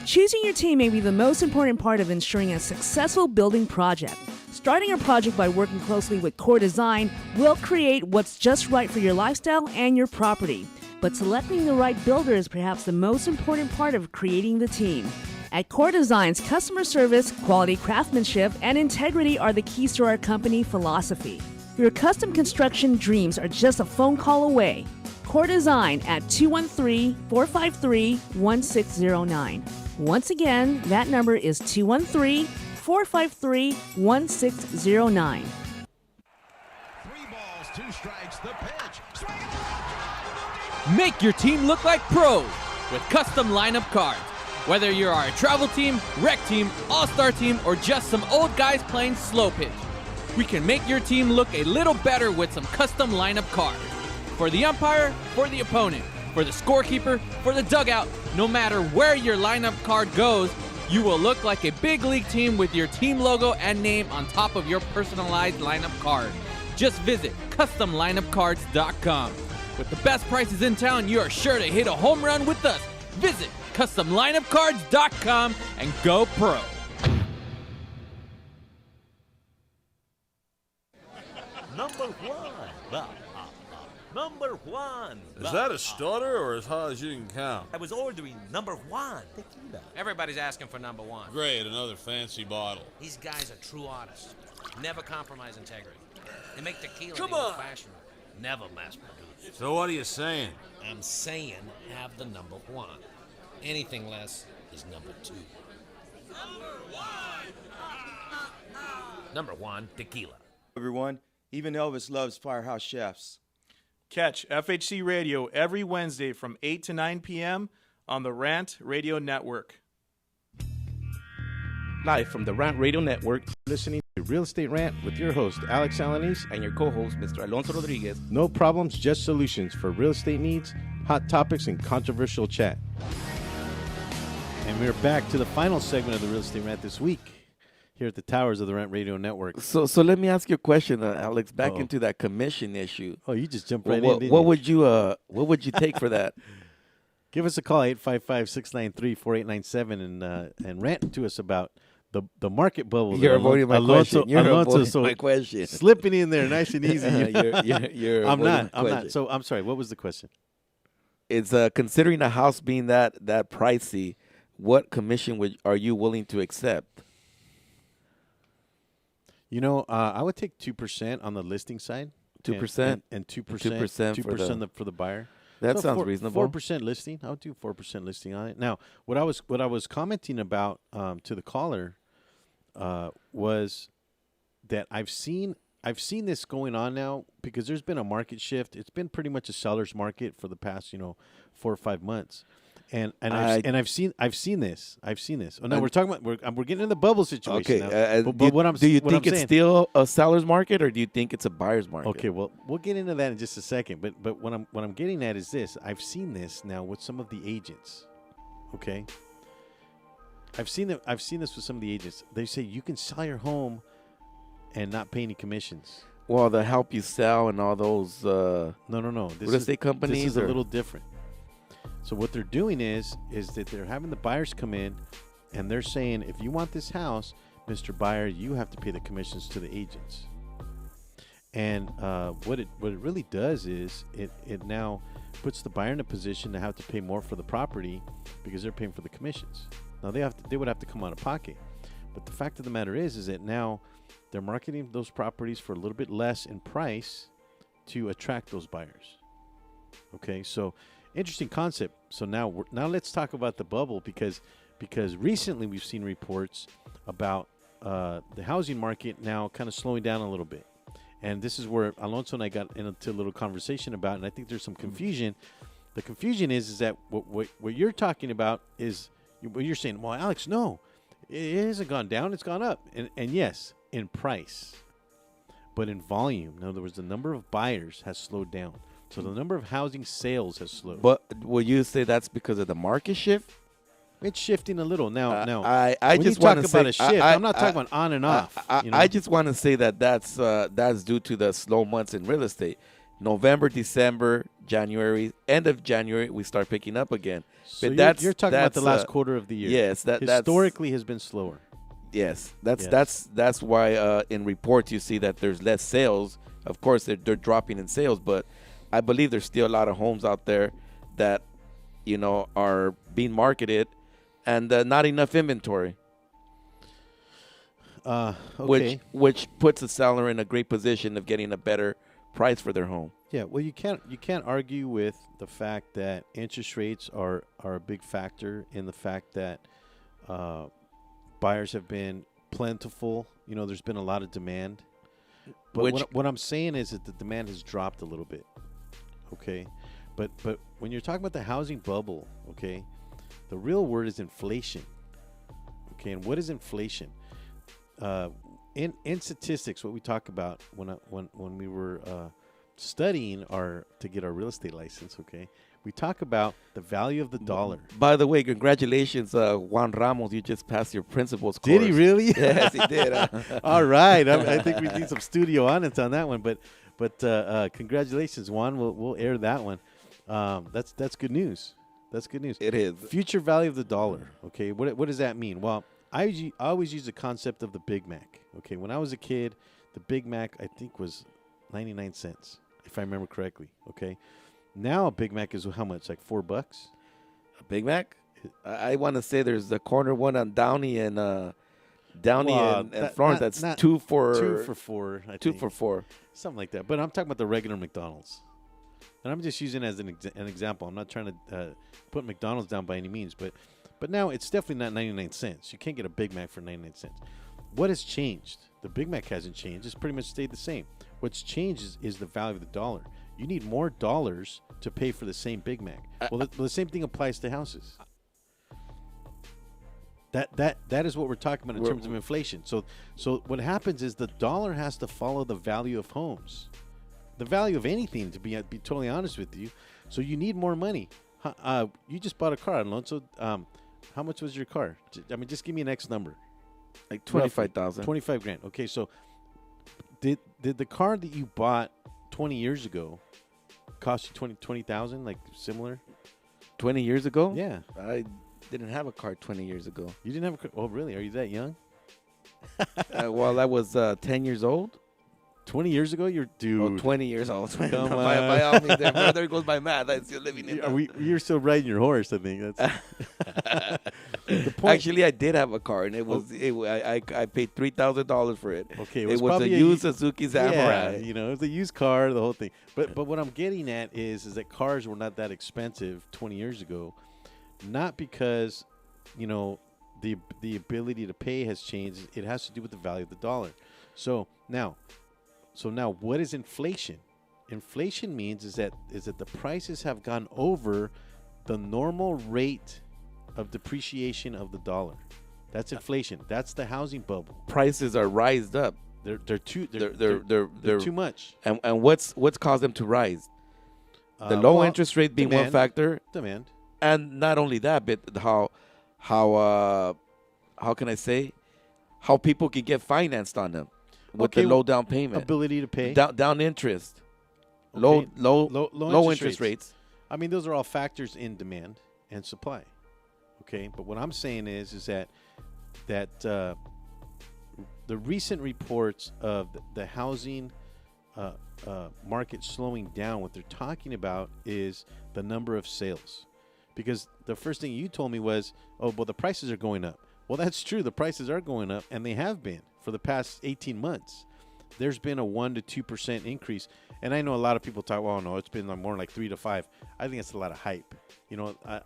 Choosing your team may be the most important part of ensuring a successful building project. Starting a project by working closely with Core Design will create what's just right for your lifestyle and your property. But selecting the right builder is perhaps the most important part of creating the team. At Core Design's customer service, quality craftsmanship, and integrity are the keys to our company philosophy. Your custom construction dreams are just a phone call away. Core Design at 213-453-1609. Once again, that number is 213-453-1609. 2 strikes, the pitch. Make your team look like pros with custom lineup cards. Whether you're a travel team, rec team, all-star team, or just some old guys playing slow pitch, we can make your team look a little better with some custom lineup cards. For the umpire, for the opponent, for the scorekeeper, for the dugout, no matter where your lineup card goes, you will look like a big league team with your team logo and name on top of your personalized lineup card. Just visit CustomLineupCards.com. With the best prices in town, you are sure to hit a home run with us. Visit CustomLineupCards.com and go pro. Number one. Number one. Is that a stutter or as high as you can count? I was ordering number one tequila. Everybody's asking for number one. Great, another fancy bottle. These guys are true artists. Never compromise integrity. They make tequila Come the on. old-fashioned way. Never mass-produced. So what are you saying? I'm saying have the number one. Anything less is number two. Number one, tequila. Everyone, even Elvis loves Firehouse Chefs. Catch FHC Radio every Wednesday from 8 to 9 p.m. on the Rant Radio Network. Live from the Rant Radio Network, Listening to Real Estate Rant with your host, Alex Alanis, and your co-host, Mr. Alonso Rodriguez. No problems, just solutions for real estate needs, hot topics, and controversial chat. And we're back to the final segment of the Real Estate Rant this week here at the towers of the Rant Radio Network. So let me ask you a question, Alex. Back into that commission issue. Oh, you just jumped right in. Didn't What you? would you take for that? Give us a call, 855-693-4897, and rant to us about the market bubble. You're avoiding my question. You're avoiding my question. Slipping in there nice and easy. You're I'm not. question. So I'm sorry. What was the question? It's considering a house being that pricey, what commission are you willing to accept? You know, I would take 2% on the listing side. 2%? And 2%. 2% for the buyer. That sounds reasonable. 4% listing. I would do 4% listing on it. Now, what I was commenting about to the caller was that I've seen this going on now because there's been a market shift. It's been pretty much a seller's market for the past 4 or 5 months, and I've seen this. Oh, no, we're talking about we're getting in the bubble situation. Okay, now. But do you think it's saying, still a seller's market or do you think it's a buyer's market? Okay, well, we'll get into that in just a second. But what I'm getting at is this: I've seen this now with some of the agents. Okay, I've seen this with some of the agents. They say you can sell your home and not pay any commissions. Well, they help you sell and all those. No. Real estate companies. This is a little different. So what they're doing is that they're having the buyers come in, and they're saying, if you want this house, Mr. Buyer, you have to pay the commissions to the agents. And what it really does is it now puts the buyer in a position to have to pay more for the property because they're paying for the commissions. Now they would have to come out of pocket, but the fact of the matter is that now they're marketing those properties for a little bit less in price to attract those buyers. Okay, so interesting concept. So now let's talk about the bubble because recently we've seen reports about the housing market now kind of slowing down a little bit. And this is where Alonso and I got into a little conversation about, and I think there's some confusion. The confusion is that what you're talking about is what you're saying, well, Alex, no, it hasn't gone down, it's gone up. And yes, in price, but in volume. In other words, the number of buyers has slowed down. So the number of housing sales has slowed. But will you say that's because of the market shift? It's shifting a little now. I just want to say about a shift. I'm not talking about on and off. I just want to say that's due to the slow months in real estate. November, December, January, end of January, we start picking up again. So but you're talking about the last quarter of the year. Yes, historically has been slower. Yes, Yes. that's why in reports you see that there's less sales. Of course, they're dropping in sales, but I believe there's still a lot of homes out there that are being marketed and not enough inventory. Okay. Which puts the seller in a great position of getting a better price for their home. Yeah, well, you can't argue with the fact that interest rates are a big factor in the fact that buyers have been plentiful. There's been a lot of demand. But what I'm saying is that the demand has dropped a little bit. Okay, but when you're talking about the housing bubble, okay, the real word is inflation. Okay, and what is inflation? In statistics, what we talk about when we were studying to get our real estate license, okay, we talk about the value of the dollar. By the way, congratulations, Juan Ramos. You just passed your principal's course. Did he really? Yes, he did. All right, I think we need some studio audience on that one, but congratulations, Juan. We'll air that one. That's good news. That's good news. It is. Future value of the dollar. Okay, what does that mean? Well, I always use the concept of the Big Mac. Okay, when I was a kid, the Big Mac I think was 99 cents, if I remember correctly. Okay, now a Big Mac is how much? Like $4? A Big Mac? I want to say there's the corner one on Downey and Florence. That's not 2 for 4. I 2 think. for 4. Something like that. But I'm talking about the regular McDonald's. And I'm just using it as an example. I'm not trying to put McDonald's down by any means. But now it's definitely not 99 cents. You can't get a Big Mac for 99 cents. What has changed? The Big Mac hasn't changed. It's pretty much stayed the same. What's changed is the value of the dollar. You need more dollars to pay for the same Big Mac. Well, the same thing applies to houses. That is what we're talking about in terms of inflation. So what happens is the dollar has to follow the value of homes, the value of anything. To be totally honest with you, so you need more money. You just bought a car, Alonso. How much was your car? I mean, just give me an X number. Like 25,000. 25 grand. Okay, so did the car that you bought 20 years ago cost you 20,000? Like similar? 20 years ago? Yeah. I didn't have a car 20 years ago. You didn't have a car? Oh, really? Are you that young? Well, I was 10 years old. 20 years ago, you're dude. 20 years old. Come on. By all means, there goes my math. I'm still living in. You're still riding your horse, I think. That's the point. Actually, I did have a car, and it was. I paid $3,000 for it. Okay, it was a used Suzuki Samurai. Yeah, it was a used car, the whole thing. But what I'm getting at is that cars were not that expensive 20 years ago, not because the ability to pay has changed. It has to do with the value of the dollar. So now, what is inflation? Inflation means is that the prices have gone over the normal rate of depreciation of the dollar. That's inflation. That's the housing bubble. Prices are rised up. They're too much. And what's caused them to rise? The low interest rate being demand, one factor. Demand. And not only that, but how can I say, how people can get financed on them with the low down payment, ability to pay, down interest, okay. low interest rates. I mean, those are all factors in demand and supply. Okay, but what I'm saying is that the recent reports of the housing market slowing down, what they're talking about is the number of sales. Because the first thing you told me was, the prices are going up. Well, that's true. The prices are going up, and they have been for the past 18 months. There's been a 1% to 2% increase. And I know a lot of people talk, well, no, it's been more like 3 to 5. I think it's a lot of hype.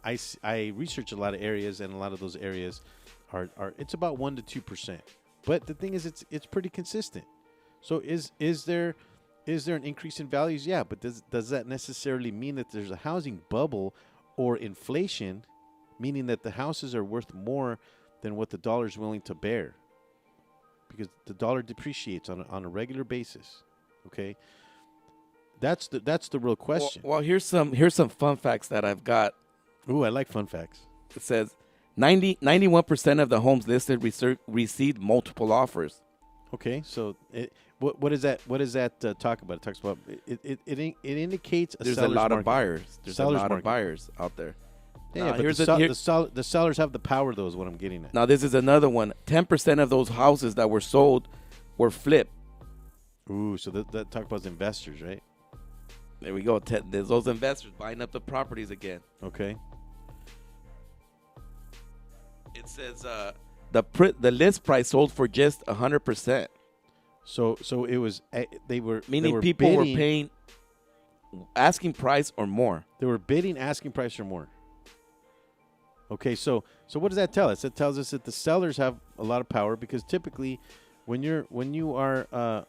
I research a lot of areas, and a lot of those areas are it's about 1% to 2%. But the thing is, it's pretty consistent. So is there an increase in values? Yeah, but does that necessarily mean that there's a housing bubble or inflation, meaning that the houses are worth more than what the dollar is willing to bear? Because the dollar depreciates on a regular basis. Okay, that's the real question. Well, here's some fun facts that I've got. Ooh, I like fun facts. It says 91% of the homes listed received multiple offers. Okay, so what does that talk about? It talks about it indicates there's a lot of buyers. There's a lot of buyers out there. Yeah, but the sellers have the power, though, is what I'm getting at. Now, this is another one. 10% of those houses that were sold were flipped. Ooh, so that talk about investors, right? There we go. There's those investors buying up the properties again. Okay. It says the list price sold for just 100%. So it was meaning people were paying asking price or more. They were bidding asking price or more. Okay, so what does that tell us? It tells us that the sellers have a lot of power because typically, when you are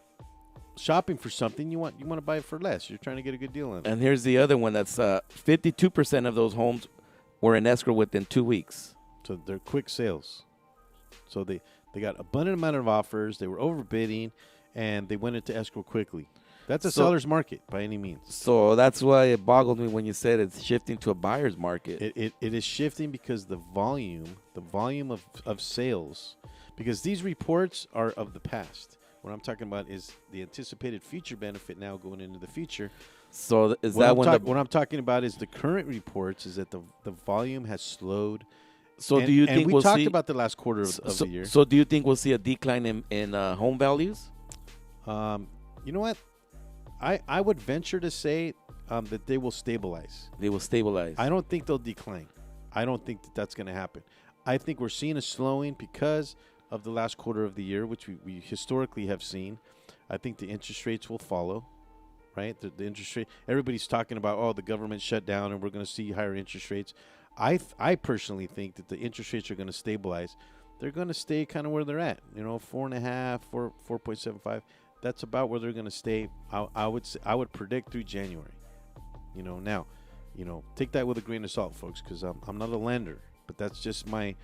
shopping for something, you want to buy it for less. You're trying to get a good deal on it. And here's the other one that's 52% of those homes were in escrow within 2 weeks. So they're quick sales. So they got abundant amount of offers. They were overbidding, and they went into escrow quickly. That's a seller's market by any means. So that's why it boggled me when you said it's shifting to a buyer's market. It is shifting because the volume of sales, because these reports are of the past. What I'm talking about is the anticipated future benefit now going into the future. So is what that what I'm talking about is the current reports is that the volume has slowed. So do you think we we'll talked see about the last quarter of the year? So do you think we'll see a decline in home values? You know what? I would venture to say that they will stabilize. They will stabilize. I don't think they'll decline. I don't think that's going to happen. I think we're seeing a slowing because of the last quarter of the year, which we historically have seen. I think the interest rates will follow, right? The interest rate. Everybody's talking about, the government shut down and we're going to see higher interest rates. I personally think that the interest rates are going to stabilize. They're going to stay kind of where they're at. 4.5, 4.75. That's about where they're going to stay. I would predict through January. Now, take that with a grain of salt, folks, because I'm not a lender, but that's just my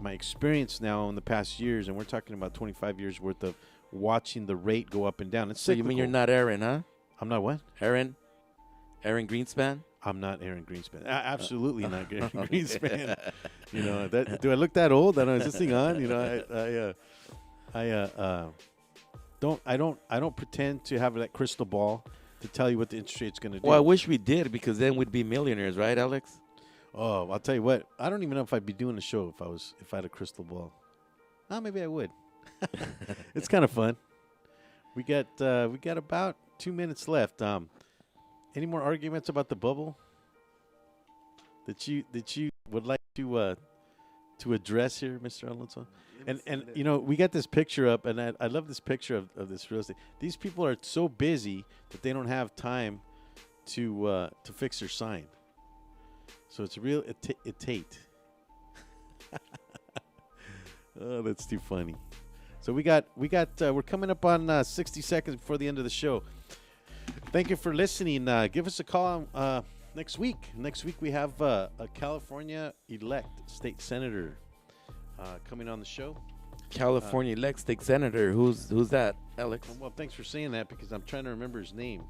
experience now in the past years, and we're talking about 25 years worth of watching the rate go up and down. It's so cyclical. You mean you're not Aaron, huh? I'm not what? Aaron Greenspan? I'm not Aaron Greenspan. Absolutely not Aaron Greenspan. Do I look that old? I don't know. Is this thing on? I don't pretend to have that crystal ball to tell you what the interest rate's going to do. Well, I wish we did, because then we'd be millionaires, right, Alex? Oh, I'll tell you what. I don't even know if I'd be doing the show if I had a crystal ball. Maybe I would. It's kind of fun. We got about 2 minutes left. Any more arguments about the bubble that you would like to address here, Mr. Alonso? And we got this picture up, and I love this picture of this real estate. These people are so busy that they don't have time to fix their sign. So it's a real Tate. Oh, that's too funny. So we're coming up on 60 seconds before the end of the show. Thank you for listening. Give us a call next week. Next week we have a California elect state senator coming on the show. California elect state senator. Who's that, Alex? Well, thanks for saying that, because I'm trying to remember his name.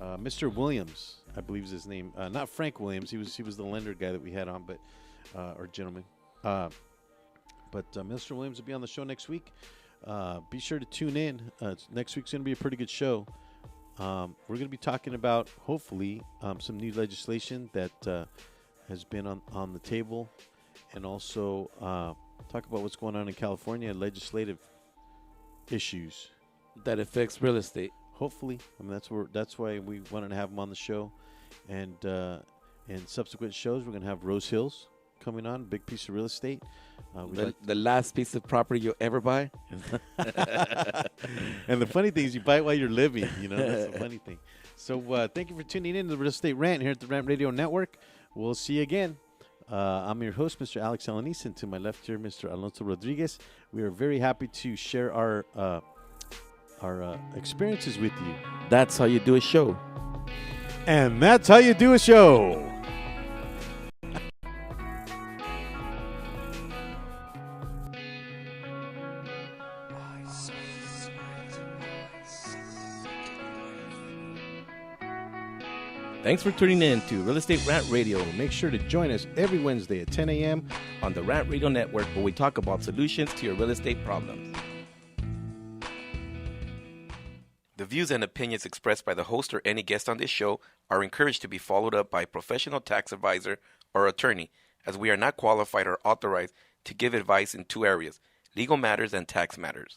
Mr. Williams, I believe is his name. Not Frank Williams. He was the lender guy that we had on, but or gentleman. But Mr. Williams will be on the show next week. Be sure to tune in. Next week's going to be a pretty good show. We're going to be talking about, hopefully, some new legislation that has been on the table, and also talk about what's going on in California, legislative issues that affects real estate. Hopefully, that's why we wanted to have him on the show, and in subsequent shows we're going to have Rose Hills coming on, big piece of real estate. The last piece of property you'll ever buy. And the funny thing is, you buy it while you're living. That's the funny thing. So thank you for tuning in to the Real Estate Rant here at the Rant Radio Network. We'll see you again. I'm your host, Mr. Alex Alanis, and to my left here, Mr. Alonso Rodriguez. We are very happy to share our experiences with you. That's how you do a show. And that's how you do a show. Thanks for tuning in to Real Estate Rant Radio. Make sure to join us every Wednesday at 10 a.m. on the Rant Radio Network, where we talk about solutions to your real estate problems. The views and opinions expressed by the host or any guest on this show are encouraged to be followed up by a professional tax advisor or attorney, as we are not qualified or authorized to give advice in two areas, legal matters and tax matters.